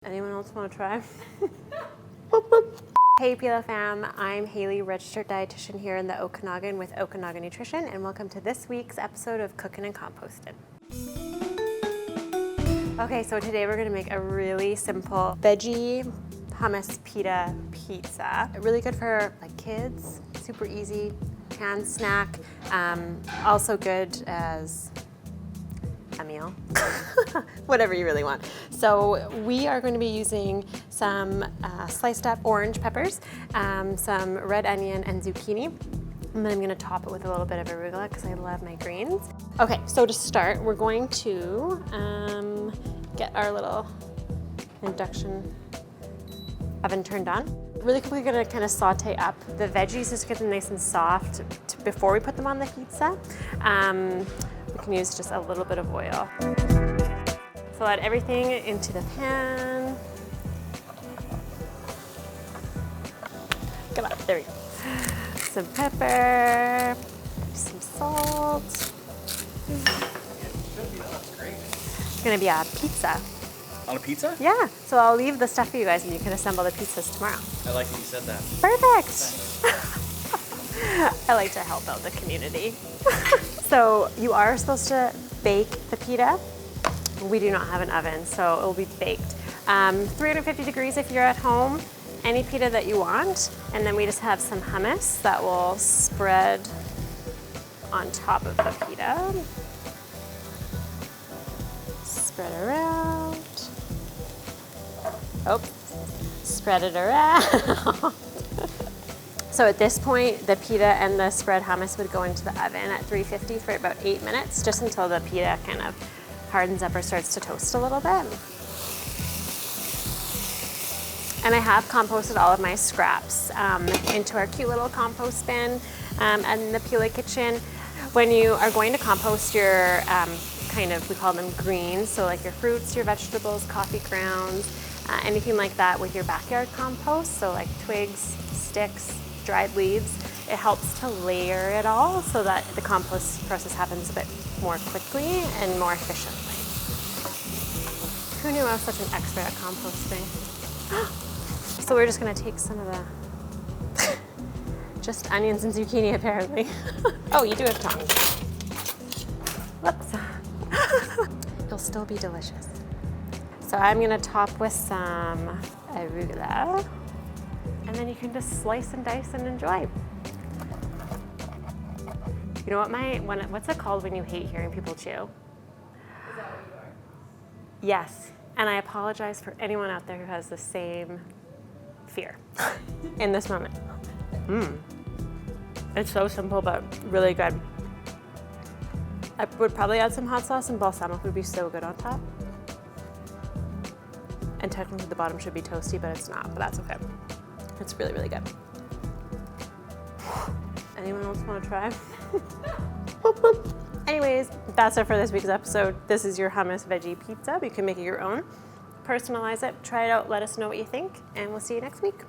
Anyone else want to try? Hey Pila fam, I'm Haeli, registered dietitian here in the Okanagan with Okanagan Nutrition, and welcome to this week's episode of Cookin and Compostin. Okay, so today we're gonna make a really simple veggie hummus pita pizza. Really good for like kids, super easy, can snack, also good as a meal, whatever you really want. So we are going to be using some sliced up orange peppers, some red onion and zucchini, and then I'm gonna top it with a little bit of arugula because I love my greens. Okay, so to start, we're going to get our little induction oven turned on. Really quickly, gonna kind of saute up the veggies just to get them nice and soft before we put them on the pizza. We can use just a little bit of oil. So add everything into the pan. Come on, there we go. Some pepper, some salt. That's great. It's gonna be a pizza. On a pizza? Yeah, so I'll leave the stuff for you guys and you can assemble the pizzas tomorrow. I like that you said that. Perfect. I like to help out the community. So you are supposed to bake the pita. We do not have an oven, so it will be baked. 350 degrees if you're at home, any pita that you want. And then we just have some hummus that will spread on top of the pita. Spread around. Oh, spread it around. So at this point, the pita and the spread hummus would go into the oven at 350 for about 8 minutes, just until the pita kind of hardens up or starts to toast a little bit. And I have composted all of my scraps into our cute little compost bin in the Pila kitchen. When you are going to compost your we call them greens, so like your fruits, your vegetables, coffee grounds, anything like that with your backyard compost, so like twigs, sticks, dried leaves, it helps to layer it all so that the compost process happens a bit more quickly and more efficiently. Who knew I was such an expert at composting? So we're just gonna take some of the, just onions and zucchini apparently. Oh, you do have tongs. Whoops. It'll still be delicious. So I'm gonna top with some arugula. And then you can just slice and dice and enjoy. You know what what's it called when you hate hearing people chew? Is that what you are? Yes, and I apologize for anyone out there who has the same fear in this moment. It's so simple, but really good. I would probably add some hot sauce, and balsamic would be so good on top. And technically the bottom should be toasty, but it's not, but that's okay. It's really, really good. Anyone else want to try? Anyways, that's it for this week's episode. This is your hummus veggie pizza. You can make it your own. Personalize it, try it out, let us know what you think, and we'll see you next week.